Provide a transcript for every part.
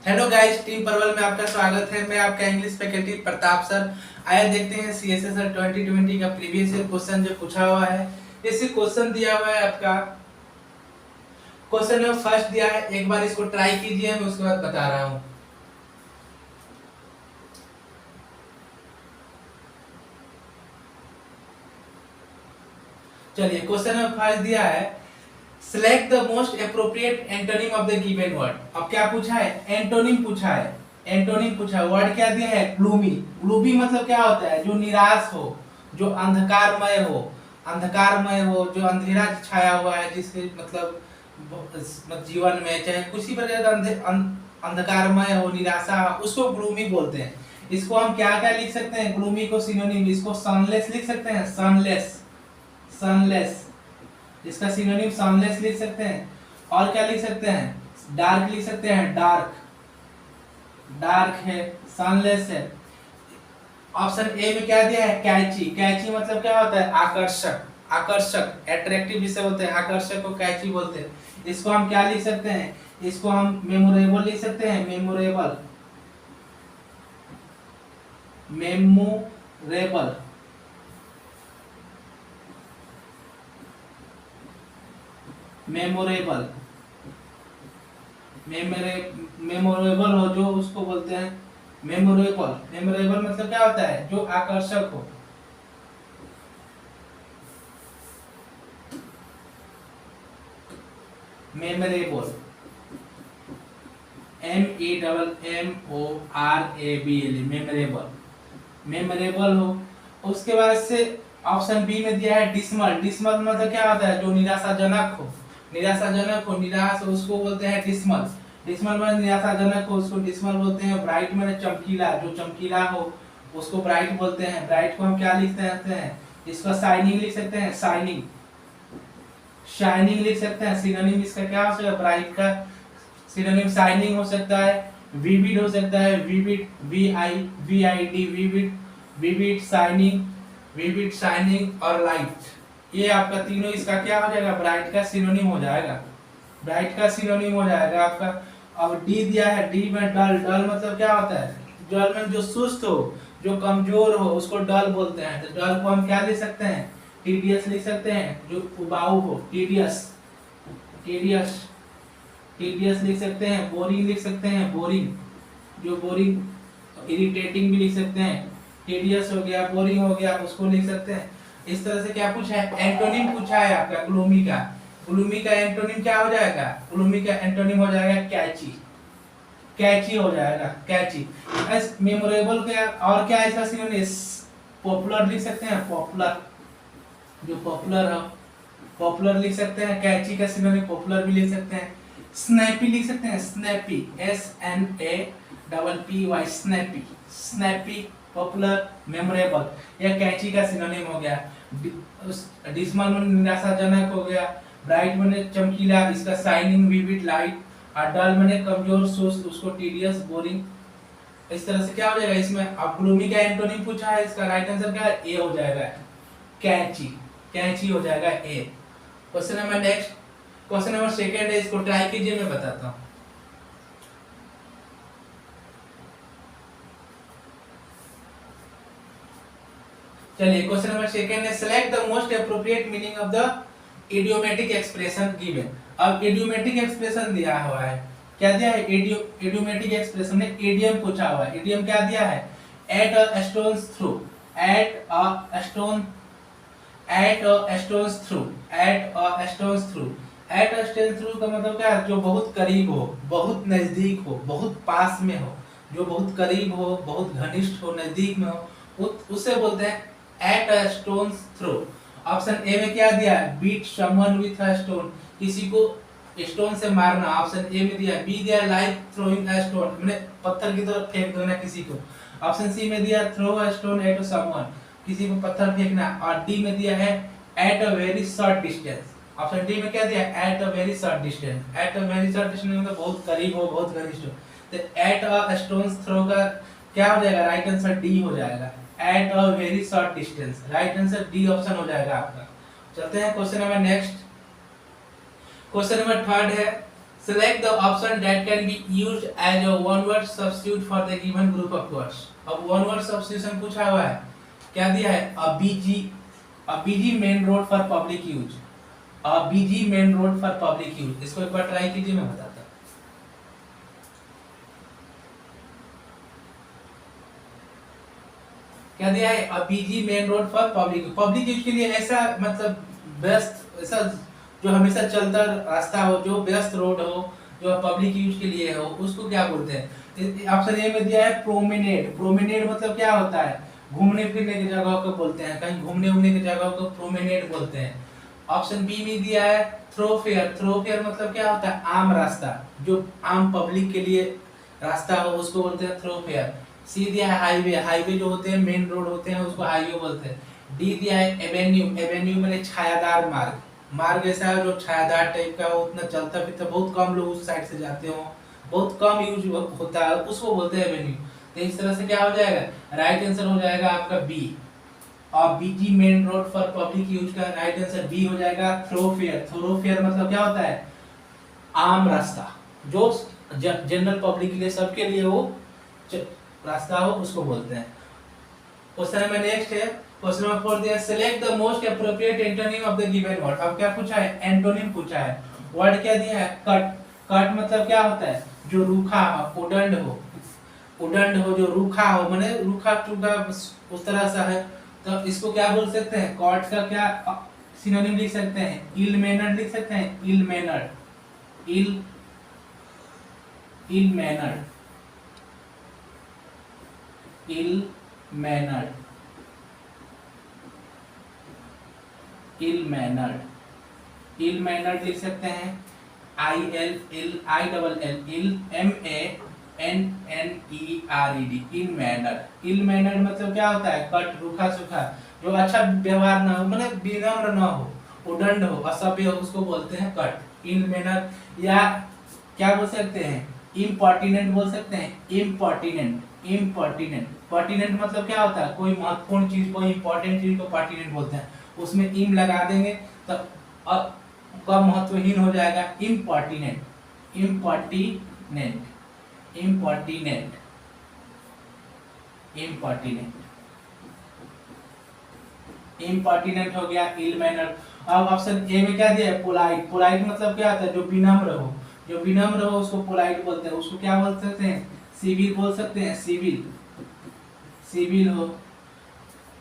Hello guys, team परवल में आपका स्वागत है। मैं आपका इंग्लिश फैकल्टी प्रताप सर। आइए देखते हैं सीएसएसआर 2020 का प्रीवियस ईयर क्वेश्चन जो पूछा हुआ है। इसी क्वेश्चन दिया हुआ है आपका। क्वेश्चन में फर्स्ट दिया है, एक बार इसको ट्राई कीजिए, मैं उसके बाद बता रहा हूँ। चलिए, क्वेश्चन में फर्स्ट दिया है, select the most appropriate antonym of the given word. अब क्या पूछा है? एंटोनिम पूछा है। एंटोनिम पूछा है, वर्ड क्या दिया है? ग्लूमी। ग्लूमी मतलब क्या होता है? जो निराश हो, जो अंधकारमय हो। अंधकारमय हो, जो अंधेरा छाया हुआ है, जिसके जीवन में चाहे किसी प्रकार का अंधकारमय हो, निराशा हो, उसको ग्लूमी बोलते हैं। इसको हम क्या क्या लिख सकते हैं? ग्लूमी को सिनोनिम, इसको सनलेस लिख सकते हैं। सनलेस, सनलेस, इसका सिनोनिम सनलेस लिख सकते हैं। और क्या लिख सकते हैं? डार्क लिख सकते हैं। डार्क, डार्क है, सनलेस है। ऑप्शन ए में क्या दिया है? कैची। कैची मतलब क्या होता है? आकर्षक। आकर्षक, एट्रैक्टिव जिसे बोलते हैं, आकर्षक को कैची बोलते हैं। इसको हम क्या लिख सकते हैं? इसको हम मेमोरेबल लिख सकते हैं। मेमोरेबल, मेमोरेबल, मेमोरेबल, मेमोरेबल हो, जो उसको बोलते हैं मेमोरेबल। मेमोरेबल मतलब क्या होता है? जो आकर्षक हो। मेमोरेबल, MEMMORABL, मेमोरेबल, मेमोरेबल हो। उसके बाद से ऑप्शन बी में दिया है डिसमल। डिसमल मतलब क्या होता है? जो निराशाजनक हो। निराशाजनक हो, निराश हो, उसको बोलते हैं डिसमल। डिसमल में निराशाजनक हो, उसको डिसमल बोलते हैं। ब्राइट में चमकीला, जो चमकीला हो उसको ब्राइट बोलते हैं। ब्राइट को हम क्या लिखते हैं? इसका शाइनिंग लिख सकते हैं। शाइनिंग, शाइनिंग लिख सकते हैं। सिनोनिम इसका क्या हो सकता है? ब्राइट का सिनोनिम शाइनिंग हो सकता है, विविड हो सकता है। Vivid, VIVID, vivid, vivid, shining, vivid, shining और लाइट। ये आपका तीनों इसका क्या हो जाएगा? ब्राइट का सिनोनिम हो जाएगा। ब्राइट का सिनोनिम हो जाएगा आपका। अब डी दिया है, डी में डल। डल मतलब क्या होता है? डल में जो सुस्त हो, जो कमजोर हो, उसको डल बोलते हैं। तो डल को हम क्या लिख सकते हैं? टीडियस लिख सकते हैं, जो उबाऊ हो। टीडियस, टीडियस, टीडियस लिख सकते हैं। बोरिंग लिख सकते हैं, बोरिंग, जो बोरिंग, इरिटेटिंग भी लिख सकते हैं। टीडियस हो गया, बोरिंग हो गया, उसको लिख सकते हैं। इस तरह से क्या पूछा है? एंटोनिम पूछा है आपका ग्लूमी का। ग्लूमी का एंटोनिम क्या हो जाएगा? ग्लूमी का एंटोनिम हो जाएगा कैची। कैची हो जाएगा, कैची। एस मेमोरेबल का और क्या है इसका सिनोनिम? पॉपुलर लिख सकते हैं। पॉपुलर, जो पॉपुलर हो, पॉपुलर लिख सकते हैं। कैची का सिनोनिम पॉपुलर भी लिख सकते हैं। स्नैपी लिख सकते हैं। Snappy, SNAPPY, snappy, snappy, popular, memorable. यह कैची का सिनोनिम हो गया। डिसमल में निराशाजनक हो गया। ब्राइट में चमकीला, इसका शाइनिंग, विविड, लाइट। और डल में कमजोर, सुस्त, उसको टीडियस, बोरिंग। इस तरह से क्या हो जाएगा इसमें? अब ग्लूमी का एंटोनिम पूछा है, इसका राइट आंसर क्या है? ए हो जाएगा, कैची। कैची हो जाएगा A. Question number next, question number second है, इसको ट्राई कीजिए, मैं बताता हूं। चलिए, क्वेश्चन नंबर सेकंड है, select the most appropriate meaning of the idiomatic expression given. अब इडियोमेटिक एक्सप्रेशन दिया हुआ है, क्या दिया है? इडियोमेटिक एक्सप्रेशन में इडियम पूछा हुआ है। इडियम क्या दिया है? At a stones through, at a stone, eight a stones through, eight a stones through. Eight a stones through का मतलब क्या है? जो बहुत करीब हो, बहुत नजदीक हो, बहुत पास में हो, जो बहुत करीब हो, बहुत घनिष्ठ हो, नजदीक में हो, उसे बोलते हैं at a stone's throw. Option A में क्या दिया है? Beat someone with a stone, किसी को स्टोन से मारना। ऑप्शन ए में दिया। बी दिया लाइक थ्रोइंग अ स्टोन, मैंने पत्थर की तरफ फेंक देना किसी को। ऑप्शन सी में दिया throw a stone at someone, किसी को पत्थर फेंकना। और डी में दिया है at a very short distance. Option D में क्या दिया? At a very short distance. At a very short distance मतलब बहुत करीब हो, बहुत घनिष्ठ हो। तो एट अ स्टोन थ्रो का क्या हो जाएगा? राइट आंसर डी हो जाएगा, eight a very short distance. Right answer D option हो जाएगा आपका। चलते हैं question number next. Question number third है, Select the option that can be used as a one word substitute for the given group of words. अब one word substitution पूछा हुआ है, क्या दिया है? a busy main road for public use, a busy main road for public use. इसको एक बार try कीजिए, मैं बताता हूँ। क्या दिया है? a busy main road for public use के लिए ऐसा मतलब व्यस्त, ऐसा जो हमेशा चलता रास्ता हो, जो व्यस्त रोड हो, जो पब्लिक यूज के लिए हो, उसको क्या बोलते हैं? ऑप्शन ए में दिया है प्रोमेनेड। प्रोमेनेड मतलब क्या होता है? घूमने फिरने की जगह को बोलते हैं, कहीं घूमने उमने की जगह को प्रोमेनेड बोलते हैं। ऑप्शन बी में दिया है थ्रोफेयर। थ्रोफेयर मतलब क्या होता है? आम रास्ता, जो आम पब्लिक के लिए रास्ता हो उसको बोलते हैं थ्रोफेयर। सी दिया है हाईवे। हाईवे जो होते हैं मेन रोड होते हैं उसको हाईवे बोलते हैं। डी दिया है एवेन्यू। एवेन्यू मैंने छायादार मार्ग। मार्ग ऐसा है जो छायादार टाइप का हो, उतना चलता फिरता, बहुत कम लोग उस साइड से जाते हो, बहुत कम यूज होता है, उसको बोलते हैं एवेन्यू। तो इस तरह से क्या हो जाएगा? राइट आंसर हो जाएगा आपका बी। और BG main road for public use का राइट आंसर बी हो जाएगा थ्रोफेयर। थ्रोफेयर मतलब क्या होता है? आम रास्ता, जो जनरल पब्लिक के लिए, सबके लिए वो रास्ता हो, उसको बोलते हैं। क्वेश्चन नंबर नेक्स्ट है, क्वेश्चन नंबर 4 दिया, select the most appropriate antonym of the given word. अब क्या पूछा है? एंटोनिम पूछा है। वर्ड क्या दिया है? कट। कट मतलब क्या होता है? जो रूखा हो, उदंड हो। उदंड हो, जो रूखा हो, माने रूखा टूखा उस तरह सा है, तो इसको क्या बोल सकते हैं? कट का क्या सिनोनिम लिख सकते हैं? इल मैनर्ड लिख सकते हैं। Ill mannered, ill mannered, ill mannered, ill mannered, ill mannered लिख सकते हैं। I L ill I double L ill M A N N E R E D, ill mannered. Ill mannered मतलब क्या होता है? कट, रूखा सूखा, जो अच्छा व्यवहार ना हो, मतलब विनम्र ना हो, उदंड हो, असभ्य हो, उसको बोलते हैं कट, इल मैनर्ड। या क्या बोल सकते हैं? इम्पर्टिनेंट बोल सकते हैं। Impertinent, impertinent. पर्टिनेंट मतलब क्या होता है? कोई महत्वपूर्ण चीज, कोई इंपॉर्टेंट चीज को पर्टिनेंट बोलते हैं। उसमें इम लगा देंगे तो कब महत्वहीन हो जाएगा? Impertinent, impertinent, impertinent, impertinent, impertinent हो गया, इल मैनर्ड। अब ऑप्शन ए में क्या दिया है? पोलाइट। पोलाइट मतलब क्या होता है? जो विनम्र हो, जो विनम्र हो उसको पोलाइट बोलते हैं। उसको क्या बोल सकते हैं? सिविल बोल सकते हैं। सिविल, सिविल हो।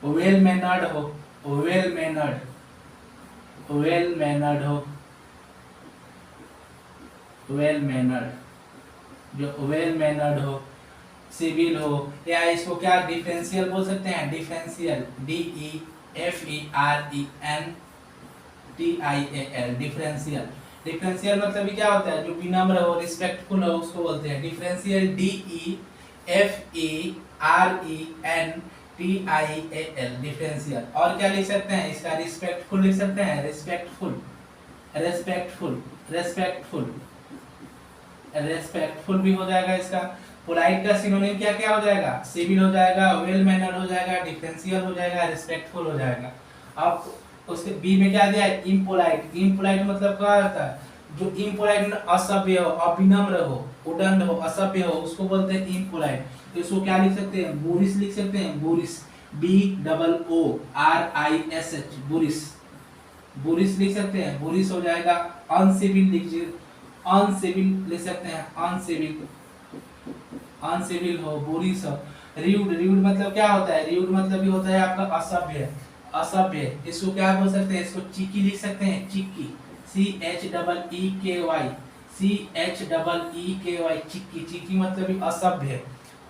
वेल मैनर्ड हो, वेल मैनर्ड, वेल मैनर्ड हो, वेल मैनर्ड, जो वेल मैनर्ड हो, सिविल हो। या इसको क्या डिफरेंशियल बोल सकते हैं? Differential, D E F E R E N T I A L, differential. Differential मतलब भी क्या होता है? जो विनम्र हो, रिस्पेक्टफुल हो, उसको बोलते हैं differential. D E F E R E N T I A L, differential. और क्या लिख सकते हैं इसका? रिस्पेक्टफुल लिख सकते हैं। रिस्पेक्टफुल, रेस्पेक्टफुल, रेस्पेक्टफुल, रेस्पेक्टफुल भी हो जाएगा इसका। पोलाइट का सिनोनिम क्या क्या हो जाएगा? सिविल हो जाएगा, वेल मैनर्ड हो जाएगा, डिफरेंशियल हो जाएगा, रिस्पेक्टफुल हो जाएगा। अब उसके बी में क्या दिया है? इम्पोलाइट। इम्पोलाइट मतलब क्या होता है? जो इम्पोलाइट, असभ्य हो, अविनम्र हो, उदंड हो, असभ्य हो, उसको बोलते हैं इम्पोलाइट। तो इसको क्या लिख सकते हैं? बुरिस लिख सकते हैं। Boorish, B double O R I S H, boorish, boorish लिख सकते हैं। बुरिस हो जाएगा। अनसिविल लीजिए, अनसिविल लिख सकते हैं। अनसिविल, अनसिविल हो, बुरिस हो। र्यूड, र्यूड मतलब क्या होता है? र्यूड मतलब भी होता है आपका असभ्य, असभ्य। इसको क्या बोल सकते हैं? इसको चिकी लिख सकते हैं। चिक्की, सी H double E K Y, C H double E K Y, चिक्की। चिक्की मतलब भी असभ्य,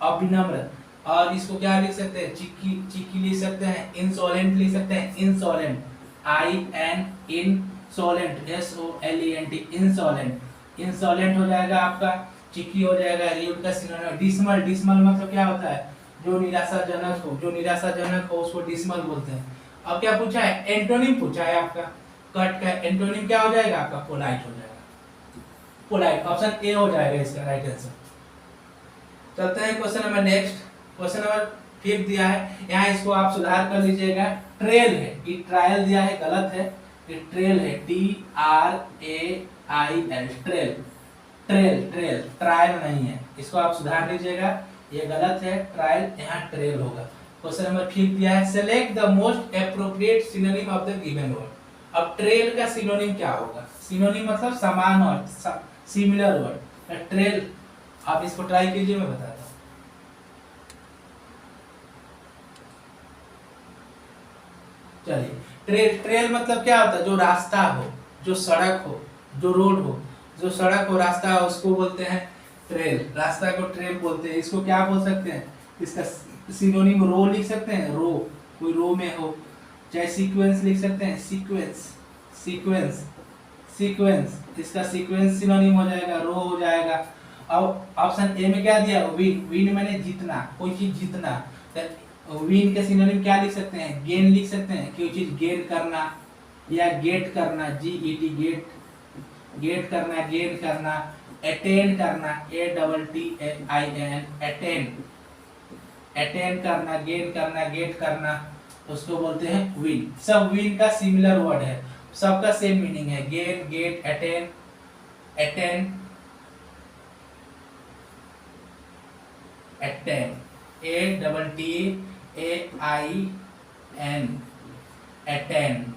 अविनम्र। और इसको क्या लिख सकते हैं? चिक्की, चिक्की लिख सकते हैं। इंसोलेंट लिख सकते हैं। Insolent, I N insolent, S O L E N T, insolent, insolent हो जाएगा आपका। चिक्की हो जाएगा। र्यूड का सिनोनिम डिसमल। डिसमल मतलब क्या होता है? जो निराशाजनक हो, जो निराशाजनक हो उसको डिसमल बोलते हैं। अब क्या पूछा है? एंटोनिम पूछा है आपका। कट का एंटोनिम क्या हो जाएगा आपका? पोलाइट हो जाएगा। पोलाइट, ऑप्शन ए हो जाएगा इसका राइट आंसर। चलते हैं question number next. Question number 5 दिया है, यहाँ इसको आप सुधार कर लीजिएगा। ट्रेल है, ये ट्रायल दिया है, गलत है। ये ट्रेल है, T R A I L, trail. Trail, trail, trial नहीं है, इसको आप सुधार लीजिएगा, ये गलत है, ट्रायल यहाँ ट्रेल होगा। क्वेश्चन नंबर 5 दिया है, select the most appropriate synonym of the given word. अब ट्रेल का सिनोनिम क्या होगा? सिनोनिम मतलब समान वर्ड, सिमिलर वर्ड, ट्रेल। आप इसको ट्राई कीजिए, मैं बताता हूँ। चलिए, ट्रेल, ट्रेल मतलब क्या होता है? जो रास्ता हो, जो सड़क हो, जो रोड हो, जो सड़क हो, रास्ता हो, उसको बोलते हैं ट्रेल। रास्ता को ट्रेल बोलते हैं। इसको क्या बोल सकते हैं? इसका सिनोनिम रो लिख सकते हैं, रो, कोई रो में हो, चाहे सीक्वेंस लिख सकते हैं, सीक्वेंस, सीक्वेंस, सीक्वेंस, इसका सीक्वेंस सिनोनिम हो जाएगा, रो हो जाएगा। अब ऑप्शन ए में क्या दिया? विन, विन मैंने जीतना, कोई चीज जीतना। विन के सिनोनिम क्या लिख सकते हैं? गेन लिख सकते हैं, कोई चीज गेन करना या गेट करना, GET, गेट, गेट करना, गेन करना। अटेन करना, ATTAIN, अटेन, अटेन करना, गेन करना, गेट करना, उसको बोलते हैं विन। सब विन का सिमिलर वर्ड है, सबका सेम मीनिंग है, gain, get, attain, attain, attain, ATTAIN, attain,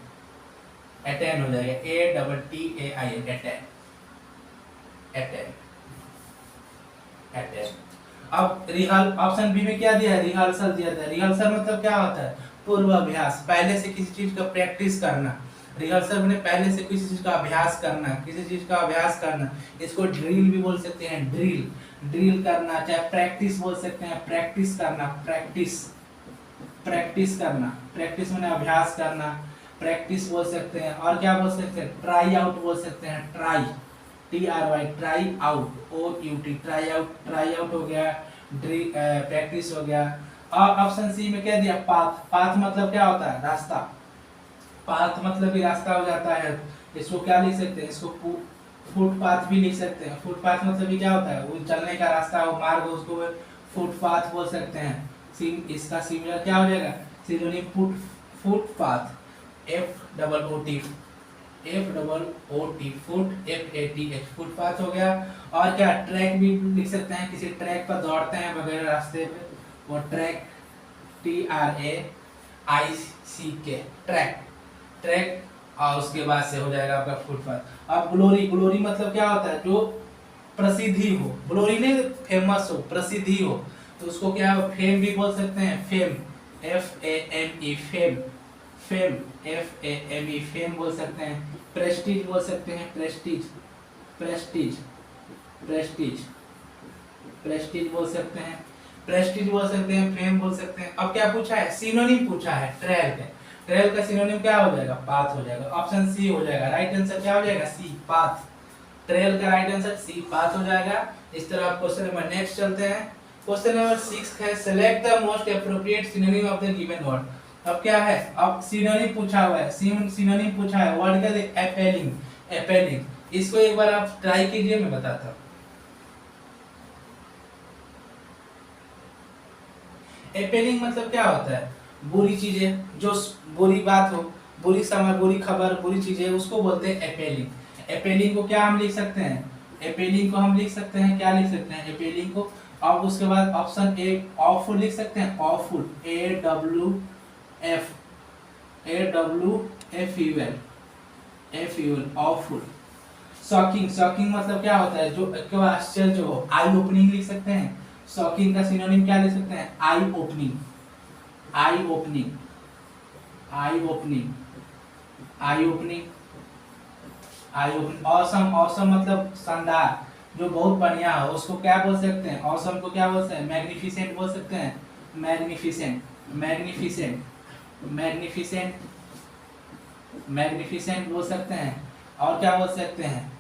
attain हो जाएगा, ATTAIN, अटेन, अटेन, अटेन। अब रिहल, ऑप्शन बी में क्या दिया है? रिहर्सल दिया था। रिहर्सल मतलब क्या होता है? पूर्वाभ्यास, पहले से किसी चीज का प्रैक्टिस करना। रिहर्सल मैंने पहले से किसी चीज का अभ्यास करना, किसी चीज का अभ्यास करना। इसको ड्रिल भी बोल सकते हैं, ड्रिल, ड्रिल करना, चाहे प्रैक्टिस बोल सकते हैं, प्रैक्टिस करना, प्रैक्टिस, प्रैक्टिस करना, प्रैक्टिस मैंने अभ्यास करना, प्रैक्टिस बोल सकते हैं। और क्या बोल सकते हैं? ट्राई आउट बोल सकते हैं, try, TRY, try out, OUT, try out, try out हो गया, प्रैक्टिस हो गया। और ऑप्शन सी में क्या दिया? पाथ, पाथ मतलब क्या होता है? रास्ता, पाथ मतलब भी रास्ता हो जाता है। इसको क्या लिख सकते हैं? इसको फुटपाथ भी लिख सकते हैं। फुटपाथ मतलब भी क्या होता है? वो चलने का रास्ता हो, मार्ग हो, उसको फुटपाथ बोल सकते हैं। इसका सिमिलर क्या हो जाएगा? Synonym footpath, FOOT, foot, FATH, footpath हो गया। और क्या? ट्रैक भी लिख सकते हैं, किसी ट्रैक पर दौड़ते हैं वगैरह रास्ते पे, वो ट्रैक, TRAICK, ट्रैक, ट्रैक। और उसके बाद से हो जाएगा आपका फुटपाथ। अब ग्लोरी, ग्लोरी मतलब क्या होता है? जो प्रसिद्धि हो, ग्लोरी नहीं फेमस हो, प्रसिद्धि हो, तो उसको क्या फेम भी बोल सकते हैं, fame, FAME, fame, fame, FAME, fame बोल सकते हैं। प्रेस्टीज बोल सकते हैं, प्रेस्टीज, प्रेस्टीज, प्रेस्टीज, प्रेस्टीज बोल सकते हैं, प्रेस्टीज बोल सकते हैं, फेम बोल सकते हैं। अब क्या पूछा है? सिनोनिम पूछा है ट्रेल का। ट्रेल का सिनोनिम क्या हो जाएगा? पाथ हो जाएगा। ऑप्शन सी हो जाएगा, राइट आंसर क्या हो जाएगा? सी, पाथ। ट्रेल का राइट आंसर सी, पाथ हो जाएगा। इस तरह आप क्वेश्चन नंबर नेक्स्ट चलते हैं। क्वेश्चन नंबर 6 है, select the most appropriate synonym of the given word. अब क्या है? अब सिनोनिम पूछा हुआ है, सिनोनिम पूछा है, वर्ड का एपेलिंग, एपेलिंग। इसको एक बार आप ट्राई कीजिए, मैं बताता हूं। एपेलिंग मतलब क्या होता है? बुरी चीजें, जो बुरी बात हो, बुरी समय, बुरी खबर, बुरी चीजें, उसको बोलते हैं एपेलिंग। एपेलिंग को क्या हम लिख सकते हैं? एपेलिंग को हम लिख सकते हैं, क्या लिख सकते हैं एपेलिंग को? अब उसके बाद ऑप्शन ए, ऑफुल लिख सकते हैं, awful, AWFUL, awful. Shocking, shocking मतलब क्या होता है? जो एकदम आश्चर्य हो, आई ओपनिंग लिख सकते हैं। शॉकिंग का सिनोनिम क्या लिख सकते हैं? आई ओपनिंग, आई ओपनिंग, आई ओपनिंग, आई ओपनिंग, आई ओपनिंग। ऑसम, ऑसम मतलब शानदार, जो बहुत बढ़िया हो, उसको क्या बोल सकते हैं? ऑसम को क्या बोलते हैं? मैग्निफिसेंट बोल सकते हैं, मैग्निफिसेंट, मैग्निफिसेंट, मैग्निफिसेंट, मैग्निफिसेंट बोल सकते हैं। और क्या बोल सकते हैं?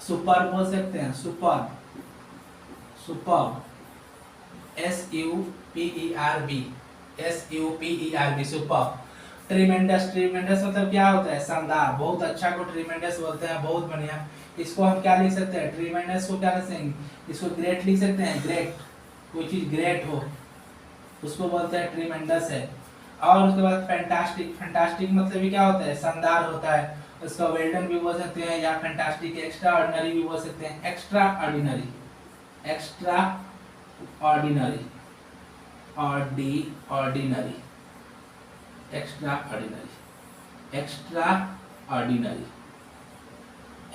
सुपर बोल सकते हैं, super, super, SUPERB, SUPERB, super. Tremendous, tremendous मतलब क्या होता है? शानदार, बहुत अच्छा को ट्रिमेंडस बोलते हैं, बहुत बढ़िया। इसको हम क्या लिख सकते हैं? ट्रिमेंडस को क्या लिख सकते हैं? इसको ग्रेट लिख सकते हैं, ग्रेट, कोई चीज ग्रेट हो उसको बोलते हैं ट्रिमेंडस है। और उसके बाद फैंटास्टिक, फैंटास्टिक मतलब भी क्या होता है? शानदार होता है। उसका वेल डन भी बोल सकते हैं, या फैंटास्टिक एक्स्ट्रा ऑर्डिनरी भी बोल सकते हैं। Extra ordinary, extra ordinary, ordinary, extra ordinary, extra ordinary,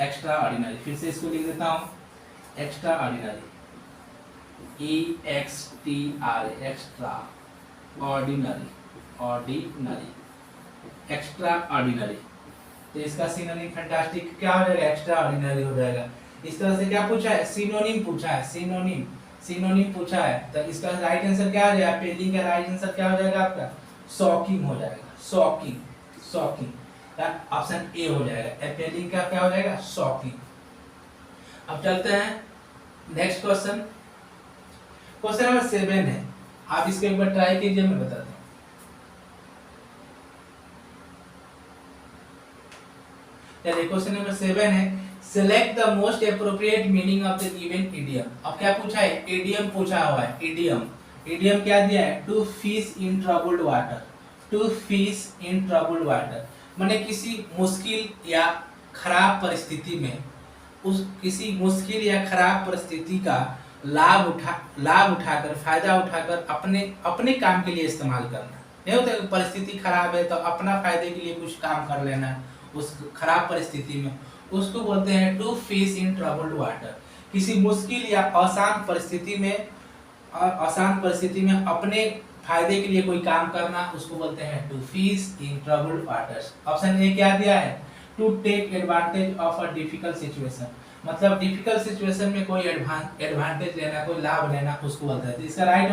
extra ordinary. फिर से इसको लिख देता हूं, extra ordinary, EXTRA, extra ordinary, ordinary, extra ordinary. तो इसका सिनोनिम फैंटास्टिक क्या हो जाएगा? एक्स्ट्रा ऑर्डिनरी हो जाएगा। इस तरह से क्या पूछा है? सिनोनिम पूछा है, सिनोनिम, सिनोनिम पूछा है। तो इसका राइट आंसर क्या हो जाएगा? पेलिंग का राइट आंसर क्या हो जाएगा आपका? शॉकिंग हो जाएगा, शॉकिंग, शॉकिंग, ऑप्शन ए हो जाएगा। पेलिंग का क्या हो जाएगा? शॉकिंग। अब चलते हैं नेक्स्ट क्वेश्चन। क्वेश्चन नंबर 7 है, आप इसको एक बार ट्राई कीजिए, मैं बताता हूँ। चलिए क्वेश्चन नंबर 7 है, select the most appropriate meaning of the given idiom. अब क्या पूछा है? इडियम पूछा हुआ है, इडियम। इडियम क्या दिया है? To fish in troubled water, to fish in troubled water, माने किसी मुश्किल या खराब परिस्थिति में, उस किसी मुश्किल या खराब परिस्थिति का लाभ उठाकर, फायदा उठाकर अपने काम के लिए इस्तेमाल करना। नहीं होता कि परिस्थिति खराब है तो अपना फायदे के लिए कुछ काम कर लेना उस खराब परिस्थिति में, उसको बोलते हैं to fish in troubled water. किसी मुश्किल या आसान परिस्थिति में अपने फायदे के लिए कोई काम करना, उसको बोलते हैं to fish in troubled waters. Option A क्या दिया है? To take advantage of a difficult situation, मतलब डिफिकल्ट सिचुएशन में कोई एडवांटेज लेना, कोई लाभ लेना, उसको बोलते हैं। तो इसका राइट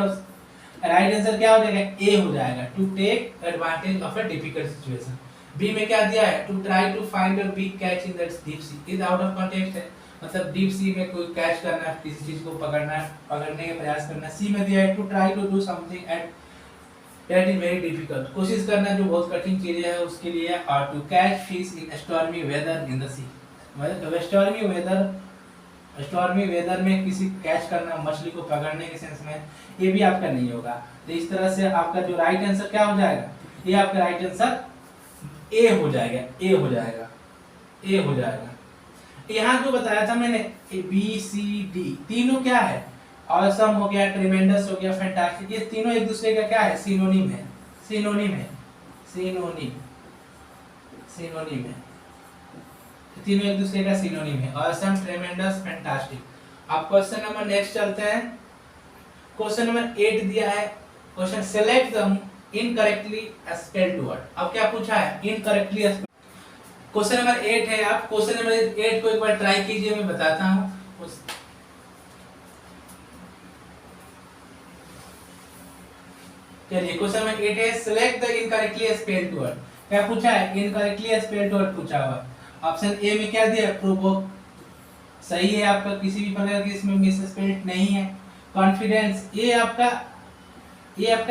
आंसर क्या हो जाएगा? ए हो जाएगा, to take advantage of a difficult situation. B में क्या दिया है? To try to find a big catch in that deep sea, is out of context है, मतलब डीप सी में कोई कैच करना, किसी चीज को पकड़ने का प्रयास करना। सी में दिया है to try to do something at that is very difficult, कोशिश करना जो बहुत कठिन चीज है उसके लिए। और to catch fish in stormy weather in the sea, मतलब स्टॉर्मी वेदर में किसी कैच करना, मछली को पकड़ने के सेंस में, ये भी आपका नहीं होगा। तो इस तरह से आपका जो राइट आंसर क्या हो जाएगा? ये आपका राइट आंसर ए हो जाएगा, ए हो जाएगा, ए हो जाएगा। यहाँ जो बताया था मैंने बी सी डी, तीनों क्या है? ऑसम हो गया, ट्रेमेंडस हो गया, फैंटास्टिक, ये तीनों एक दूसरे का क्या है? सिनोनिम है, सिनोनिम है, सिनोनिम, सिनोनिम है, तीनों एक दूसरे का सिनोनिम है, ऑसम, ट्रेमेंडस, फैंटास्टिक। अब क्वेश्चन नंबर नेक्स्ट चलते हैं। क्वेश्चन नंबर 8 दिया है, question select the incorrectly spelled word. अब क्या पूछा है? Incorrectly spelled. क्वेश्चन नंबर 8 है, आप क्वेश्चन नंबर 8 को एक बार ट्राई कीजिए, मैं बताता हूं। चलिए क्वेश्चन नंबर 8 है, select the incorrectly spelled word. क्या पूछा है? इनकरेक्टली स्पेल्ड वर्ड पूछा हुआ है। ऑप्शन ए में क्या दिया है? प्रोवोक, सही है आपका, किसी भी प्रकार की इसमें मिसस्पेल्ड नहीं है। कॉन्फिडेंस, ये आपका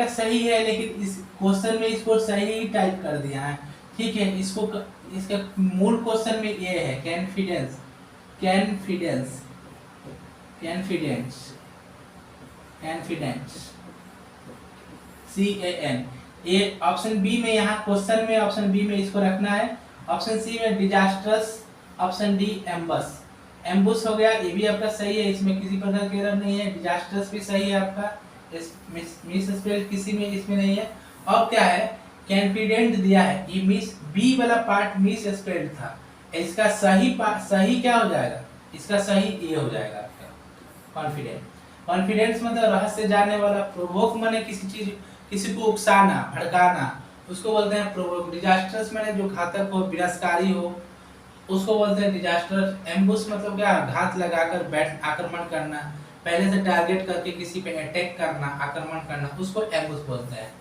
सही है, लेकिन इस क्वेश्चन में इसको सही ही टाइप कर दिया है, ठीक है। इसका मूल क्वेश्चन में ये है कैनफिडेंस, कैनफिडेंस, कैनफिडेंस, कैनफिडेंस, CAN। ये ऑप्शन बी में, यहाँ क्वेश्चन में ऑप्शन बी में इसको रखना है। ऑप्शन सी में डिजास्ट्रस, ऑप्शन डी एम्बस, एम्बुस हो गया, ये भी आपका सही है, इसमें किसी प्रकार की एरर नहीं है। डिजास्ट्रस भी सही है आपका, मिस स्पेल किसी में इसमें नहीं है। और क्या है? कॉन्फिडेंट दिया है, ये मिस बी वाला पार्ट मिस स्पेल्ड था, इसका सही क्या हो जाएगा? इसका सही ए हो जाएगा आपका। कॉन्फिडेंट, कॉन्फिडेंस मतलब रहस्य जानने वाला। प्रोवोक माने किसी को उकसाना, भड़काना, उसको बोलते हैं प्रोवोक। डिजास्टर्स माने जो घातक हो, विनाशकारी हो, उसको बोलते हैं डिजास्टर। एम्बुश मतलब क्या? घात लगाकर आक्रमण करना, पहले से टारगेट करके किसी पे अटैक करना, आक्रमण करना, उसको एम्बुश बोलते हैं।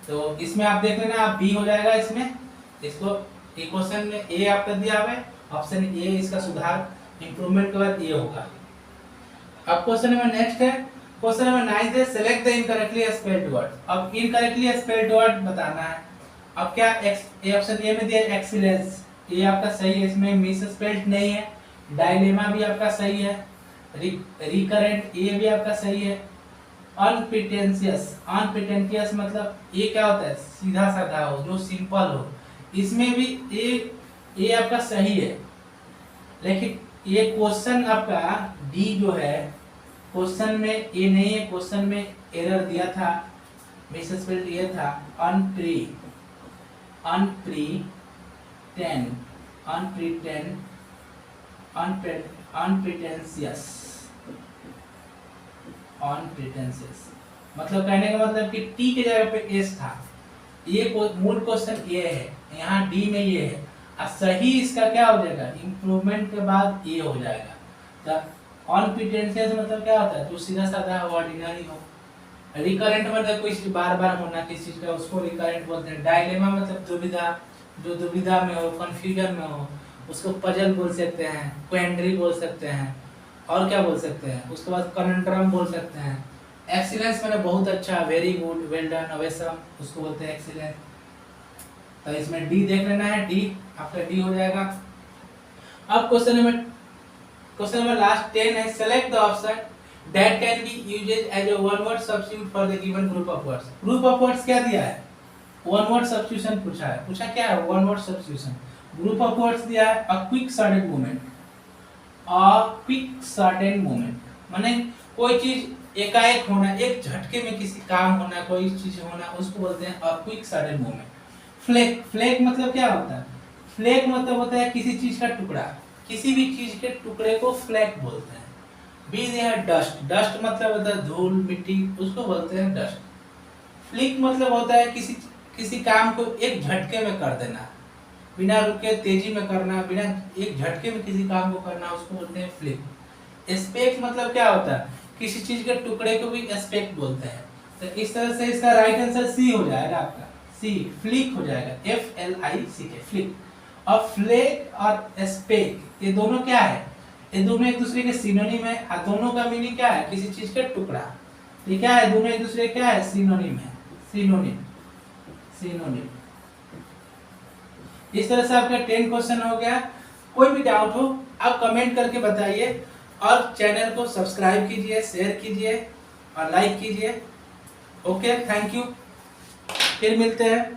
तो इसमें आप देख लेना, आप बी हो जाएगा इसमें। इसको क्वेश्चन में ए आपका दिया हुआ है, ऑप्शन ए इसका सुधार, इंप्रूवमेंट के बाद ए होगा। अब क्वेश्चन नंबर नेक्स्ट है, क्वेश्चन नंबर 9 है, select the incorrectly spelled word. अब इनकरेक्टली स्पेल्ड वर्ड बताना है। अब क्या ए ऑप्शन ए में दिया एक्सीलेंस, ये आपका सही है, इसमें मिस स्पेल्ड नहीं है। डायलेमा भी आपका सही है। रिकरेंट, ये भी आपका सही है। अनप्रिटेंशियस, अनप्रिटेंशियस मतलब ये क्या होता है? सीधा साधा हो, जो सिंपल हो, इसमें भी ये आपका सही है, लेकिन ये क्वेश्चन आपका डी जो है, क्वेश्चन में ये नहीं है, क्वेश्चन में एरर दिया था, मिसस्पेल्ड ये था अनप्रिटेंशियस, मतलब कहने का मतलब कि टी के जगह पे एस था। ये मूल क्वेश्चन ये है, यहाँ डी में ये है, और सही इसका क्या हो जाएगा, इम्प्रूवमेंट के बाद ये हो जाएगा। तो अनप्रिटेंशियस मतलब क्या होता है, जो सीधा साधा ऑर्डिनरी हो। रिकरेंट मतलब कोई बार बार होना किसी चीज का, उसको रिकरेंट बोलते हैं। डायलेमा मतलब दुविधा, जो दुविधा में हो, कंफ्यूजन में हो, उसको पजल बोल सकते हैं, क्वेंड्री बोल सकते हैं, और क्या बोल सकते हैं, उसके बाद कनंड्रम बोल सकते हैं। एक्सीलेंस मैंने बहुत अच्छा, very good, well done, awesome, उसको बोलते हैं एक्सीलेंस। तो इसमें डी देख लेना है, डी आपका डी हो जाएगा। अब क्वेश्चन नंबर लास्ट 10 है, select the option that can be used as a one word substitute for the given group of words। group of words क्या दिया है, one word substitution पूछा है। पूछा क्या है, one word substitution। group of words दिया है a quick sudden movement, a quick sudden movement माने कोई चीज एकाएक होना, एक झटके में किसी काम होना, कोई चीज होना, उसको बोलते हैं a quick sudden movement। Flick, flick मतलब क्या होता है, फ्लेक मतलब होता है किसी चीज का टुकड़ा, किसी भी चीज के टुकड़े को फ्लेक बोलते हैं। बी है डस्ट, डस्ट मतलब होता है धूल मिट्टी, उसको बोलते हैं डस्ट। फ्लिक मतलब होता है किसी काम को एक झटके में कर देना, बिना रुके तेजी में करना, बिना एक झटके में किसी काम को करना, उसको बोलते हैं फ्लिक। एस्पेक्ट मतलब क्या होता है, किसी चीज के टुकड़े को भी एस्पेक्ट बोलते हैं। तो इस तरह से इसका राइट आंसर सी हो जाएगा आपका, सी फ्लिक हो जाएगा, FLICK फ्लिक। और फ्लेक और एस्पेक्ट ये दोनों क्या है, ये दोनों एक दूसरे के सिनोनिम है, और दोनों का मीनिंग क्या है, किसी चीज का टुकड़ा। ये क्या है, दोनों एक दूसरे क्या है, सिनोनिम है, सिनोनिम। इस तरह से आपका 10 क्वेश्चन हो गया। कोई भी डाउट हो आप कमेंट करके बताइए, और चैनल को सब्सक्राइब कीजिए, शेयर कीजिए और लाइक कीजिए। ओके, थैंक यू, फिर मिलते हैं।